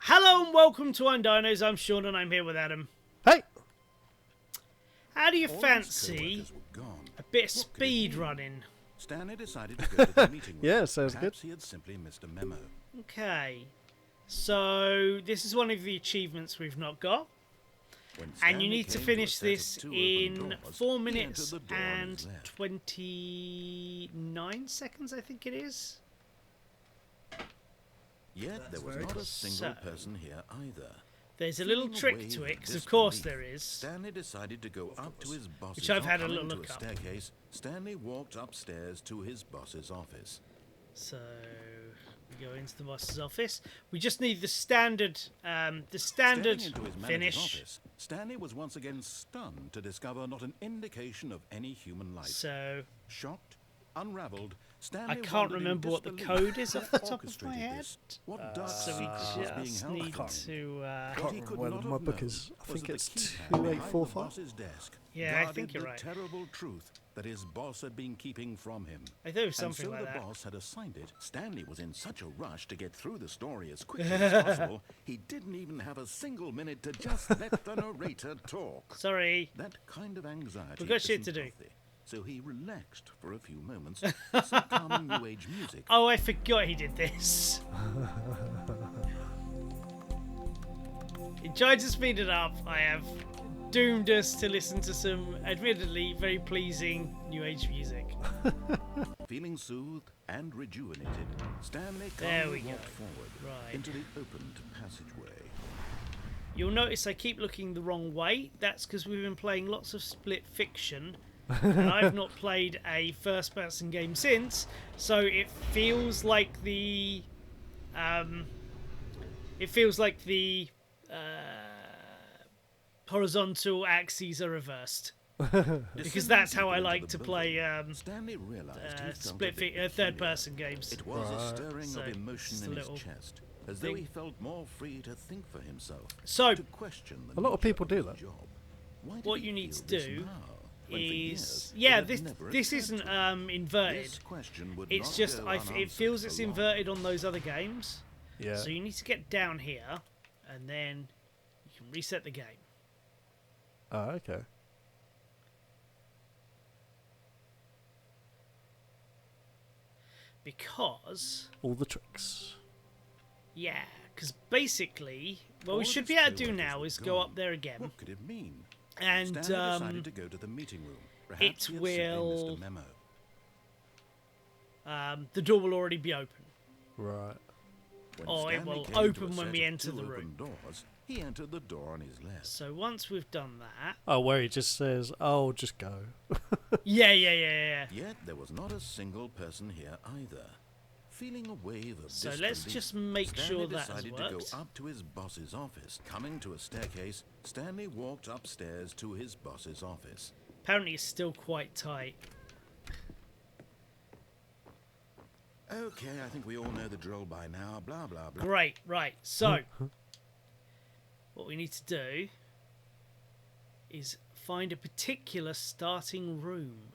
Hello and welcome to Dinos. I'm Sean and I'm here with Adam. Hey! How do you fancy a bit of speed running? Stanley decided to go to the meeting room. Yeah, sounds good. Perhaps he had simply missed a memo. Okay. So, this is one of the achievements we've not got. When And you Stanley need to came finish a set of this two open in doors, 4 he minutes entered the door on and his left. 29 seconds, I think it is. Yet there was not a single person here either. There's a little Feeling trick away to with it, because of course disbelief, there is. Stanley decided to go up to his boss's Which I've had a office. little Coming look to a up. staircase, Stanley walked upstairs to his boss's office. So, we go into the boss's office. We just need the standard Stepping into his manager's finish. office, Stanley was once again stunned to discover not an indication of any human life. So, Shocked, unraveled, Stanley I can't wondered in remember what the disbelief code is who off had the top of my orchestrated head. this. What dark So we secret was being just held need from him? to... What Can't he remember could where not my have book known is. I was think that it's the keypad behind the 2845. boss's desk Yeah, I guarded think you're the right. terrible truth that his boss had been keeping from him. I thought it was something and so like the that. boss had assigned it. Stanley was in such a rush to get through the story as quickly as possible, he didn't even have a single minute to just let the narrator talk. Sorry. That kind of anxiety We've got shit isn't to do. healthy. So he relaxed for a few moments, some calming new age music. Oh, I forgot he did this. He tried to speed it up. I have doomed us to listen to some admittedly very pleasing new age music. Feeling soothed and rejuvenated, Stanley There calmly we walked go. forward Right. into the opened passageway. You'll notice I keep looking the wrong way. That's because we've been playing lots of split fiction. And I've not played a first-person game since, so it feels like the horizontal axes are reversed, because that's how I like to play Stanley realized he felt a split bit peculiar. third-person games. It was a Right. stirring So, of emotion just a in his little chest, as though thing. he felt more free to think for himself, So, to question the A lot of nature people do his that. job. Why did what he you need to feel this do now, when for years is it yeah, had this never this occurred isn't to him? inverted. This question would It's not just go it unanswered feels for it's long. inverted on those other games. Yeah. So you need to get down here, and then you can reset the game. Oh, okay. Because, All the tricks. yeah, because basically, what we All should of be his able to do co-workers now were is go gone. up there again, What could it mean? and Stanley decided to go to the meeting room. Perhaps it he had simply missed will- a memo. the door will already be open. Right. When or it Stanley will came to open a when set we of enter two the open room. Doors, he entered the door on his left. So once we've done that, Oh, where he just says, "Oh, just go." yeah. Yet there was not a single person here either. Feeling a wave of So disbelief, let's just make Stanley sure that has decided to worked. go up to his boss's office. Coming to a staircase, Stanley walked upstairs to his boss's office. Apparently, it's still quite tight. Okay, I think we all know the drill by now. Blah, blah, blah. Great, right. So, what we need to do is find a particular starting room.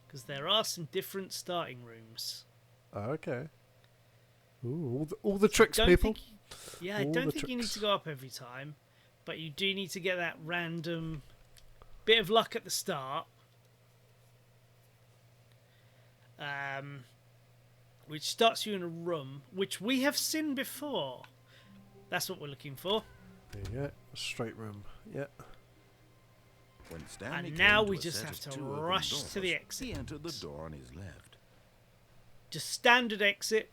Because there are some different starting rooms. Oh, okay. Ooh, all the tricks, Don't people. think, yeah, I All don't the think you need tricks. to go up every time. But you do need to get that random bit of luck at the start. Which starts you in a room, which we have seen before. That's what we're looking for. There you go. Straight room. Yeah. When Stanley And now came we a just set have of to two open rush to doors, the exit. He entered the door on his left. Just standard exit.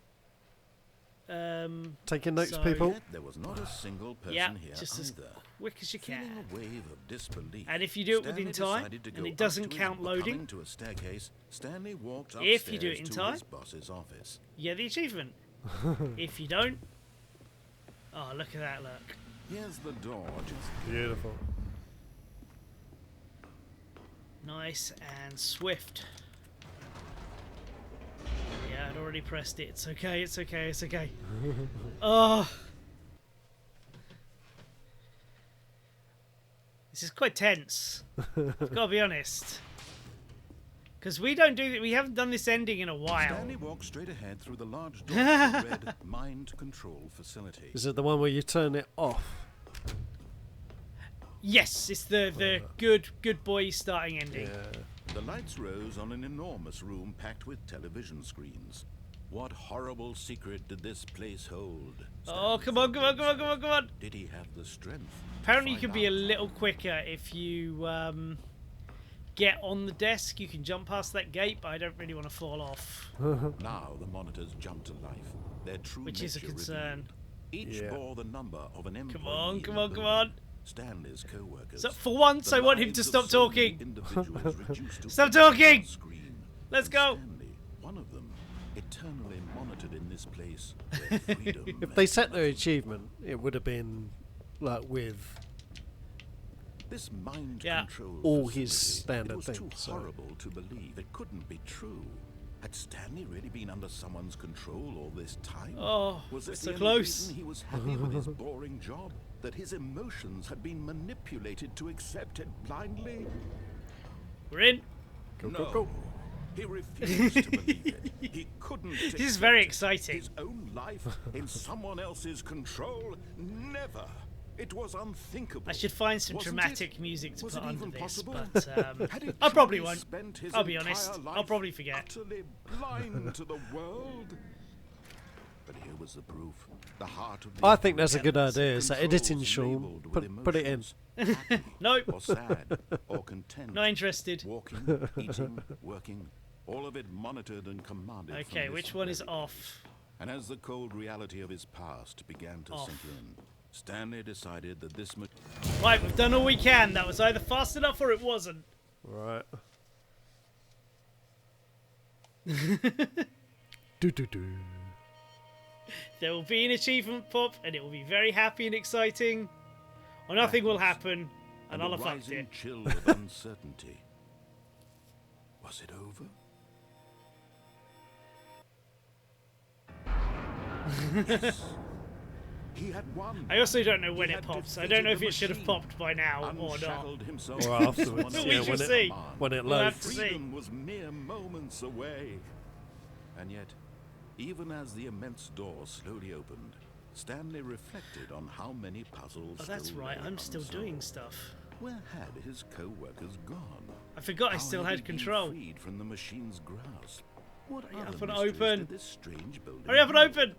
Taking notes, So- people. Yet there was not a single person Yeah, here just as either. quick as you Feeling can. a wave of disbelief, And if you do it Stanley within time, decided to and go it up doesn't to his count loading, coming to a staircase, Stanley walked if you do it upstairs in to time, his boss's office. you get the achievement. If you don't, oh, look at that look. Here's the door, just Beautiful. Nice and swift. Yeah, I'd already pressed it. It's okay, it's okay, it's okay. Oh. This is quite tense. I've got to be honest. Because we don't do we haven't done this ending in a while. Stanley walked straight ahead through the large door of the red mind control facility. Is it the one where you turn it off? Yes, it's the good boy starting ending. Yeah. The lights rose on an enormous room packed with television screens. What horrible secret did this place hold? Oh, Stanley come on, thought come on, come on, come on, come on. Did he have the strength? Apparently you to can find be a out? little quicker if you get on the desk. You can jump past that gate, but I don't really want to fall off. Now the monitors jumped to life. Their true Which is a nature concern. revealed. Each Yeah. bore the number of an employee. Come on, in come the on, come building. on. Stanley's co-workers. So for once, The I want him lives to of stop so many talking. individuals reduced to Stop figures on talking! screen. Let's And go. Stanley, one of them, eternally monitored in this place where freedom If they meant set their nothing. achievement, it would have been like with This mind Yeah. control all his facility, standard it was too things, so- horrible to believe. It couldn't be true. Had Stanley really been under someone's control all this time? Oh, Was it so the only close. reason he was happy with his boring job? That his emotions had been manipulated to accept it blindly? We're in. Go, No. go, go. He refused to believe it. He couldn't. This is very accept exciting. His own life in someone else's control? Never. It was unthinkable. I should find some Wasn't dramatic it? music to Was put it under even this, possible? but Had he I probably truly won't. spent his I'll be entire honest. I'll life probably forget. Utterly blind to the world. But here was the proof. The heart of the I think that's a good elements, idea. So editing, controls Sean, labelled with put it in. emotions. Happy Nope. or sad or content. Not interested. Walking, eating, working, all of it monitored and commanded. from Okay, this which one is very off? And as the cold reality of his past began to Off. sink in, Stanley decided that this Right, we've done all we can. That was either fast enough or it wasn't. Right. do do do. There will be an achievement pop, and it will be very happy and exciting, or nothing will happen, and I'll a have fucked rising it. chill of uncertainty. Was it over? Yes. He had won. I also don't know when He it had pops. I defeated don't know if the it should have machine, popped by now or not. unshackled himself Or from afterwards, someone We else's shall see. command. When it We'll have loads. to see. Freedom was mere moments away. And yet, even as the immense door slowly opened, Stanley reflected on how many puzzles Oh, that's still right. lay I'm still unsolved. doing stuff. Where had his co-workers gone? I forgot I How still had had he been control. freed from the machine's grasp? What Hurry other up and mysteries open. did this strange building Hurry up and hold? open!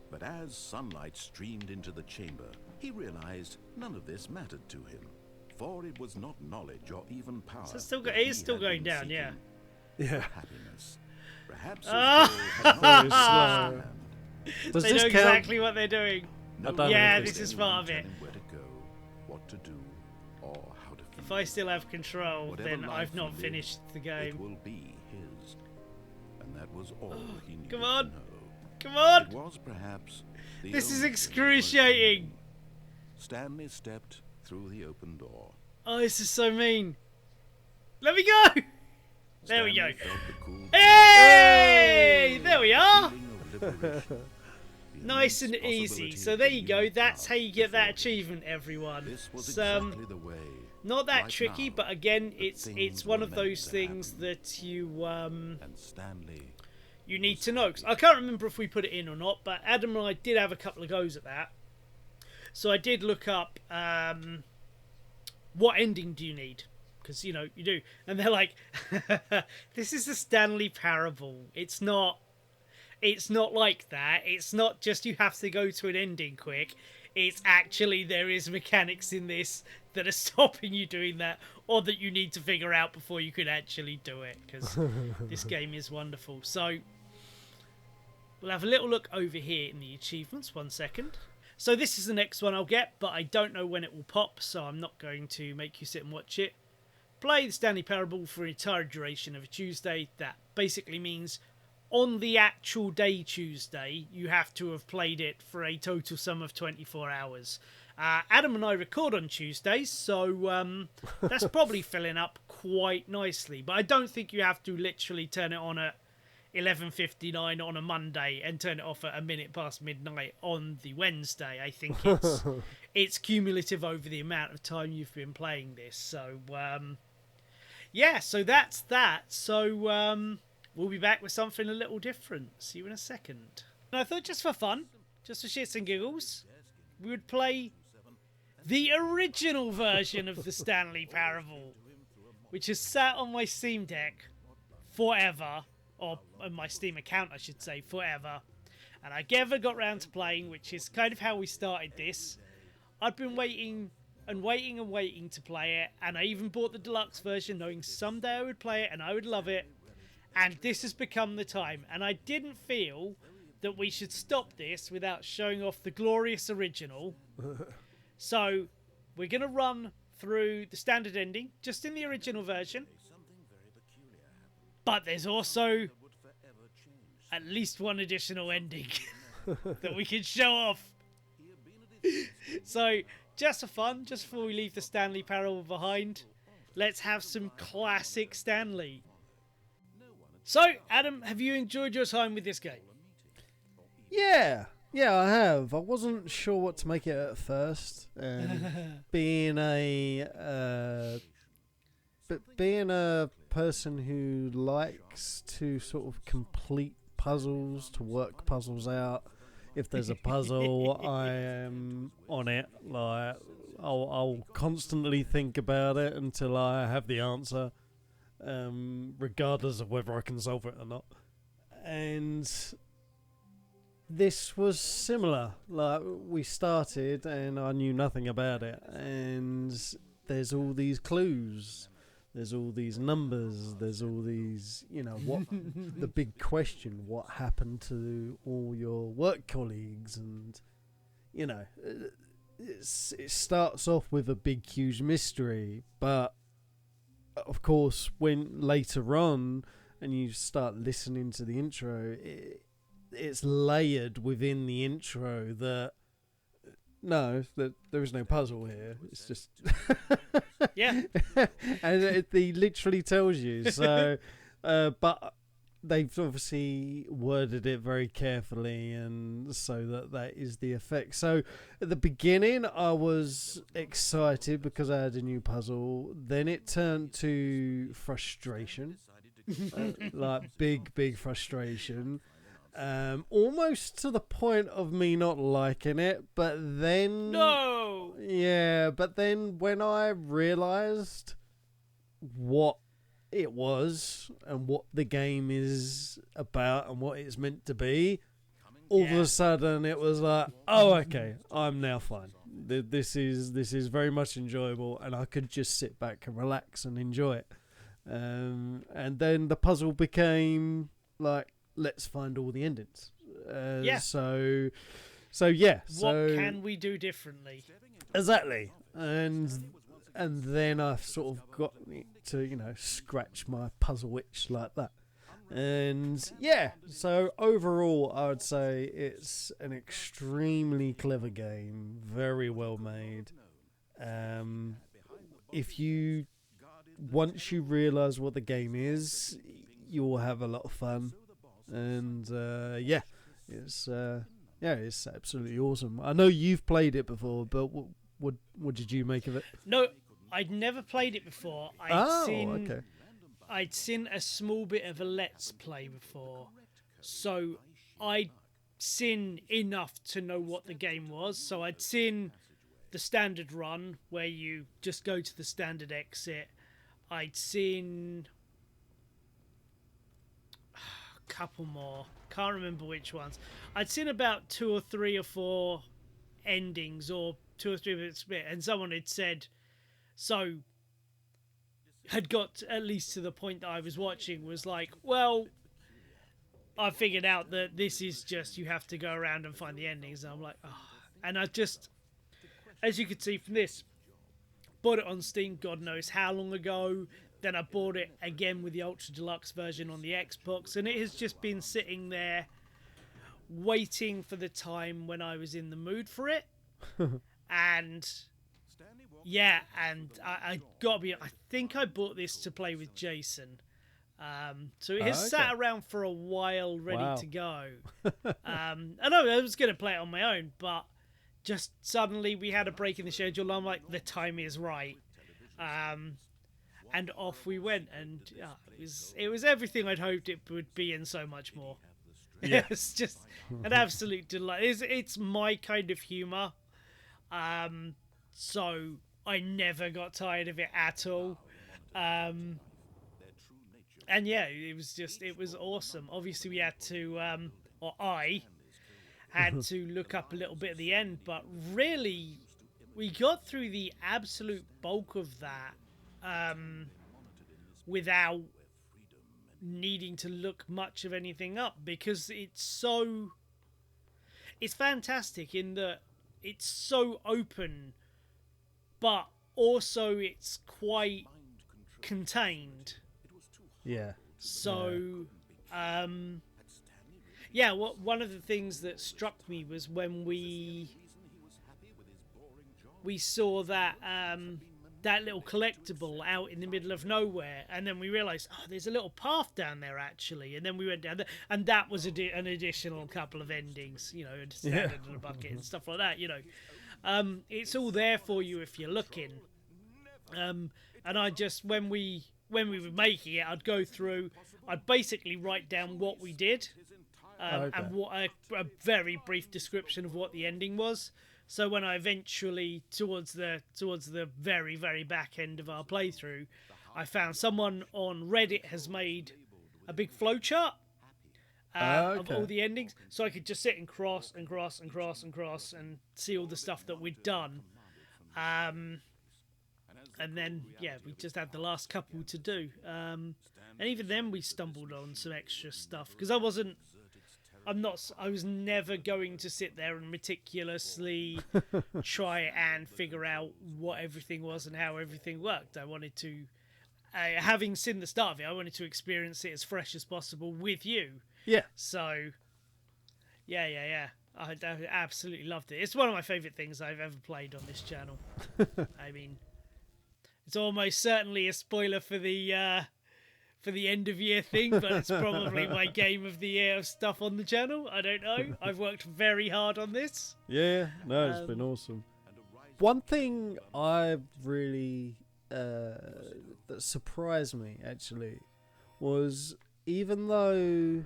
But as sunlight streamed into the chamber, he realized none of this mattered to him, for it was not knowledge or even power. So it's still that it is he still had going been down, yeah. seeking. Yeah. Happiness. Perhaps his Ah! goal had not Very slow. Does They this know count? exactly what they're doing. No I don't one know Yeah, if could this is anyone part of tell it. him where to go, what to do, or how to feel. If I still have control, Whatever then life I've he not lived, finished the It game. will be his. And that was all he needed Come to on. know. Come It on! was perhaps the This is only excruciating! Stanley stepped through the open door. Oh, this is so mean. Let me go! There we go. Stanley felt the cool Hey! There we are! feeling of liberation. The Nice and immense easy. possibility So of there the you go. unique That's path how you get that before him. achievement, everyone. This was It's, exactly the way. not that right tricky, now, but again, the it's things one were of meant those to things happen. that And Stanley. you need to know. 'Cause I can't remember if we put it in or not, but Adam and I did have a couple of goes at that. So I did look up what ending do you need? Because, you know, you do. And they're like, this is a Stanley Parable. It's not like that. It's not just you have to go to an ending quick. It's actually there is mechanics in this that are stopping you doing that, or that you need to figure out before you can actually do it, because this game is wonderful. So we'll have a little look over here in the achievements. 1 second. So this is the next one I'll get, but I don't know when it will pop, so I'm not going to make you sit and watch it. Play the Stanley Parable for an entire duration of a Tuesday. That basically means on the actual day Tuesday, you have to have played it for a total sum of 24 hours. Adam and I record on Tuesdays, so that's probably filling up quite nicely. But I don't think you have to literally turn it on at 11:59 on a Monday and turn it off at a minute past midnight on the Wednesday. I think it's cumulative over the amount of time you've been playing this. So, yeah, so that's that. So we'll be back with something a little different. See you in a second. And I thought just for fun, just for shits and giggles, we would play the original version of the Stanley Parable, which has sat on my Steam Deck forever, or on my Steam account, I should say, forever. And I never got round to playing, which is kind of how we started this. I'd been waiting and waiting and waiting to play it, and I even bought the deluxe version, knowing someday I would play it and I would love it. And this has become the time, and I didn't feel that we should stop this without showing off the glorious original. So we're going to run through the standard ending, just in the original version. But there's also at least one additional ending that we can show off. So, just for fun, just before we leave the Stanley Parable behind, let's have some classic Stanley. So, Adam, have you enjoyed your time with this game? Yeah, I have. I wasn't sure what to make it at first. Being a person who likes to sort of complete puzzles, to work puzzles out. If there's a puzzle, I am on it. Like I'll constantly think about it until I have the answer, regardless of whether I can solve it or not. And this was similar. Like we started and I knew nothing about it, and there's all these clues. There's all these numbers, there's all these, what the big question, what happened to all your work colleagues? And, it starts off with a big, huge mystery. But, of course, when later on, and you start listening to the intro, it's layered within the intro that, no, that there is no puzzle here. It's just... Yeah. And it literally tells you. So, but they've obviously worded it very carefully, and so that is the effect. So at the beginning, I was excited because I had a new puzzle. Then it turned to frustration, like big frustration. Almost to the point of me not liking it, but then... No! Yeah, but then when I realised what it was and what the game is about and what it's meant to be, all of a sudden it was like, oh, okay, I'm now fine. This is very much enjoyable, and I could just sit back and relax and enjoy it. And then the puzzle became like, let's find all the endings. So what can we do differently? Exactly. And then I've sort of got to, scratch my puzzle itch like that. And yeah, so overall I would say it's an extremely clever game, very well made. Once you realise what the game is, you'll have a lot of fun. And it's absolutely awesome. I know you've played it before, but what did you make of it? No, I'd never played it before. I'd seen a small bit of a Let's Play before, so I'd seen enough to know what the game was. So I'd seen the standard run where you just go to the standard exit. I'd seen couple more, can't remember which ones. I'd seen about 2 or 3 or 4 endings, or 2 or 3 bits, and someone had said, so had got at least to the point that I was watching, was like, well, I figured out that this is just, you have to go around and find the endings. And I'm like, oh. And I just, as you can see from this, bought it on Steam God knows how long ago. Then I bought it again with the Ultra Deluxe version on the Xbox, and it has just been sitting there waiting for the time when I was in the mood for it. And yeah, and I gotta be, I think I bought this to play with Jason. So it has sat around for a while ready to go. I know I was going to play it on my own, but just suddenly we had a break in the schedule. I'm like, the time is right. and off we went. And it was everything I'd hoped it would be, and so much more. Yeah. It's just an absolute delight. It's my kind of humour, so I never got tired of it at all. And yeah, it was awesome. Obviously, we had to, or I had to look up a little bit at the end, but really, we got through the absolute bulk of that without needing to look much of anything up, because it's fantastic in that it's so open, but also it's quite contained. Yeah. So one of the things that struck me was when we saw that that little collectible out in the middle of nowhere, and then we realised, oh, there's a little path down there actually, and then we went down there, and that was an additional couple of endings, you know, standing in a bucket and stuff like that, you know. It's all there for you if you're looking. And I just, when we were making it, I'd go through, I'd basically write down what we did, and what a very brief description of what the ending was. So when I eventually, towards the very, very back end of our playthrough, I found someone on Reddit has made a big flowchart of all the endings, so I could just sit and cross and cross and cross and cross and see all the stuff that we'd done. And then, we just had the last couple to do. And even then we stumbled on some extra stuff, because I was never going to sit there and meticulously try and figure out what everything was and how everything worked. I wanted to, having seen the start of it, I wanted to experience it as fresh as possible with you. Yeah. So, I absolutely loved it. It's one of my favourite things I've ever played on this channel. I mean, it's almost certainly a spoiler for the end of year thing, but it's probably my game of the year of stuff on the channel. I don't know. I've worked very hard on this. Yeah, no, it's been awesome. One thing I really that surprised me actually was, even though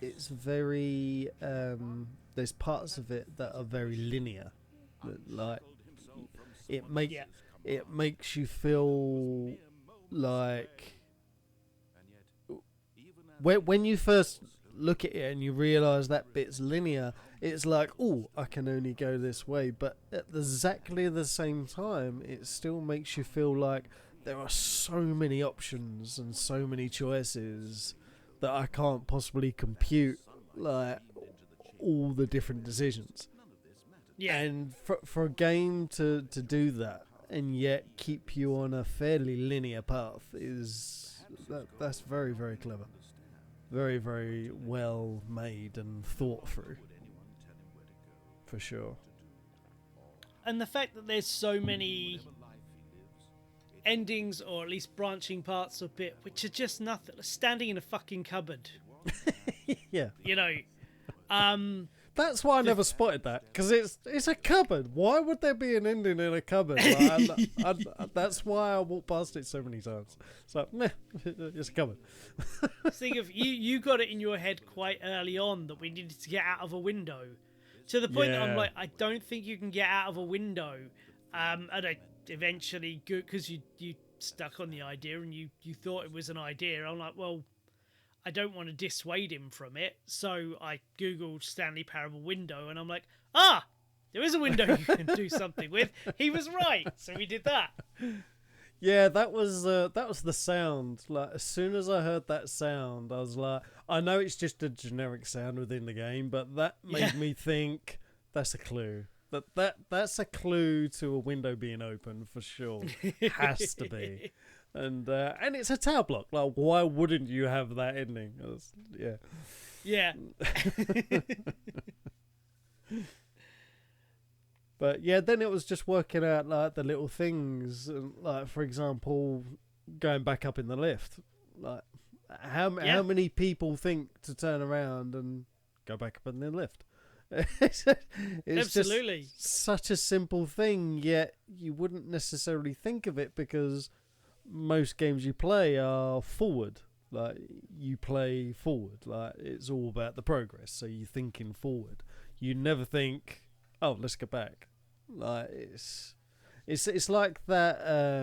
it's very there's parts of it that are very linear, like it makes you feel like, when you first look at it and you realise that bit's linear, it's like, oh, I can only go this way. But at exactly the same time, it still makes you feel like there are so many options and so many choices that I can't possibly compute, like, all the different decisions. Yeah. And for a game to do that and yet keep you on a fairly linear path that's very, very clever. Very, very well made and thought through, for sure. And the fact that there's so many endings, or at least branching parts of it, which are just nothing, standing in a fucking cupboard. Yeah. You know, that's why I never spotted that, because it's a cupboard. Why would there be an ending in a cupboard? Like, that's why I walked past it so many times. It's like, meh, it's a cupboard. Think of you got it in your head quite early on that we needed to get out of a window, to the point that I'm like, I don't think you can get out of a window. And I eventually, because you stuck on the idea and you thought it was an idea, I'm like, well, I don't want to dissuade him from it, so I googled Stanley Parable window, and I'm like, there is a window you can do something with. He was right, so we did that. Yeah, that was the sound. Like, as soon as I heard that sound, I was like, I know it's just a generic sound within the game, but that made me think that's a clue. That's a clue to a window being open for sure. Has to be. And it's a tower block. Like, why wouldn't you have that ending? Yeah. But yeah, then it was just working out like the little things, like, for example, going back up in the lift. Like, how many people think to turn around and go back up in the lift? It's Absolutely. just such a simple thing, yet you wouldn't necessarily think of it because most games you play are forward. Like, you play forward. Like, it's all about the progress. So you're thinking forward. You never think, oh, let's go back. Like, it's like that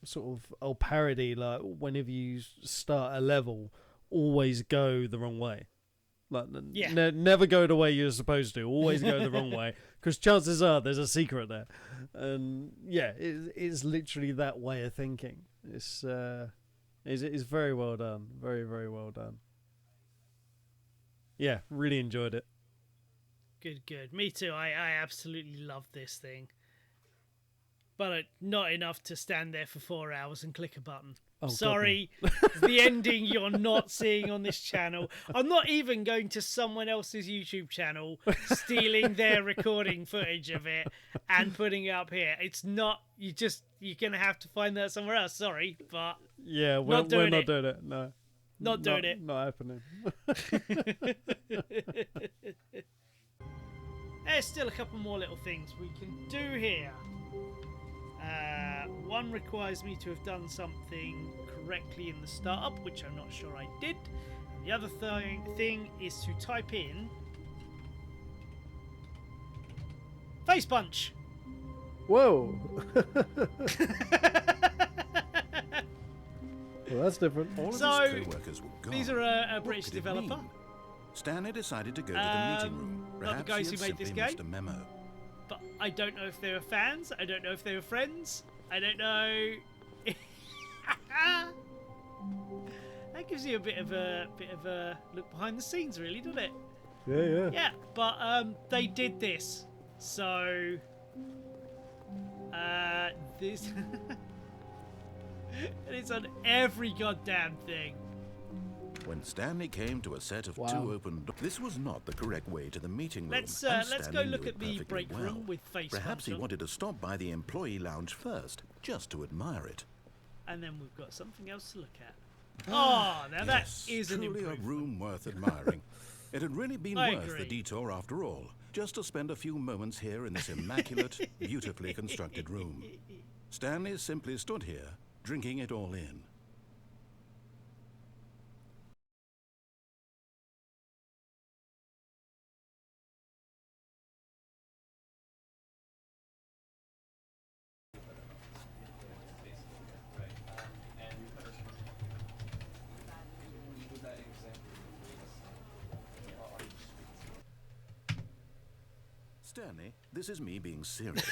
sort of old parody. Like, whenever you start a level, always go the wrong way. Like, never go the way you're supposed to. Always go the wrong way, because chances are there's a secret there. And yeah, it's literally that way of thinking. It's very well done. Very, very well done. Yeah, really enjoyed it. Good. Me too. I absolutely love this thing. But not enough to stand there for 4 hours and click a button. Oh, sorry, the ending you're not seeing on this channel. I'm not even going to someone else's YouTube channel, stealing their recording footage of it and putting it up here. It's not. You're gonna have to find that somewhere else. Sorry, but yeah, we're not doing it. No, not doing it. Not happening. There's still a couple more little things we can do here. One requires me to have done something correctly in the startup, which I'm not sure I did. And the other thing is to type in face punch. Whoa. Well, that's different. All of So, his co-workers were gone. these are a What British could it developer. mean? Stanley decided to go to the meeting room. Not the Perhaps guys he who had made this simply missed game. a memo. But I don't know if they were fans. I don't know if they were friends. I don't know. That gives you a bit of a look behind the scenes, really, doesn't it? Yeah. Yeah, but they did this, so this and it's on every goddamn thing. When Stanley came to a set of two open doors, this was not the correct way to the meeting room. Let's and go Stanley look knew at it the perfectly break well. room with face Perhaps he punch on. wanted to stop by the employee lounge first, just to admire it. And then we've got something else to look at. Oh, now that is an truly a improvement. room worth admiring. It had really been I worth the agree. detour after all, just to spend a few moments here in this immaculate, beautifully constructed room. Stanley simply stood here, drinking it all in. Stanley, this is me being serious.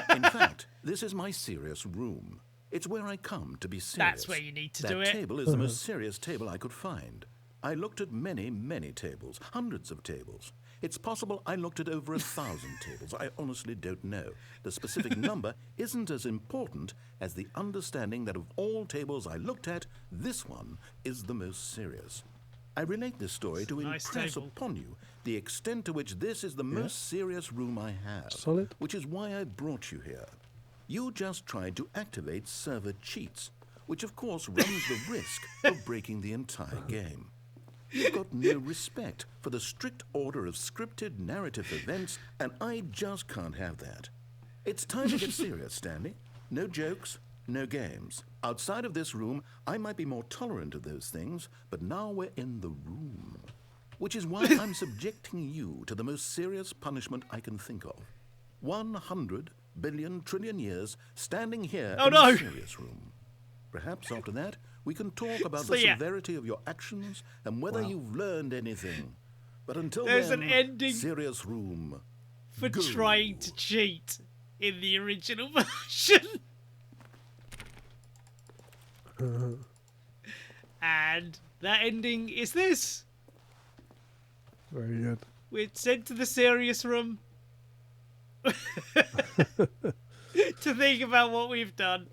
In fact, this is my serious room. It's where I come to be serious. That's where you need to that do it. table is the most serious table I could find. I looked at many, many tables, hundreds of tables. It's possible I looked at over 1,000 tables. I honestly don't know. The specific number isn't as important as the understanding that of all tables I looked at, this one is the most serious. I relate this story to nice impress table. upon you the extent to which this is the most serious room I have. Solid. Which is why I brought you here. You just tried to activate server cheats, which of course runs the risk of breaking the entire game. You've got no respect for the strict order of scripted narrative events, and I just can't have that. It's time to get serious, Stanley. No jokes, no games. Outside of this room, I might be more tolerant of those things, but now we're in the room. Which is why I'm subjecting you to the most serious punishment I can think of. 100 billion trillion years standing here in a serious room. Perhaps after that, we can talk about the severity of your actions and whether you've learned anything. But until There's then, an ending serious room. for Go. trying to cheat in the original version. And that ending is this. Very good. We're sent to the serious room to think about what we've done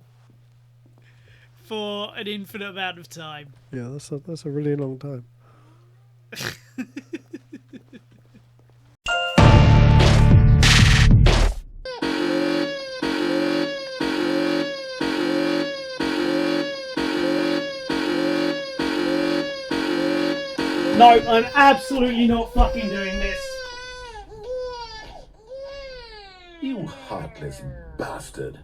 for an infinite amount of time. Yeah, that's a really long time. No, I'm absolutely not fucking doing this. You heartless bastard.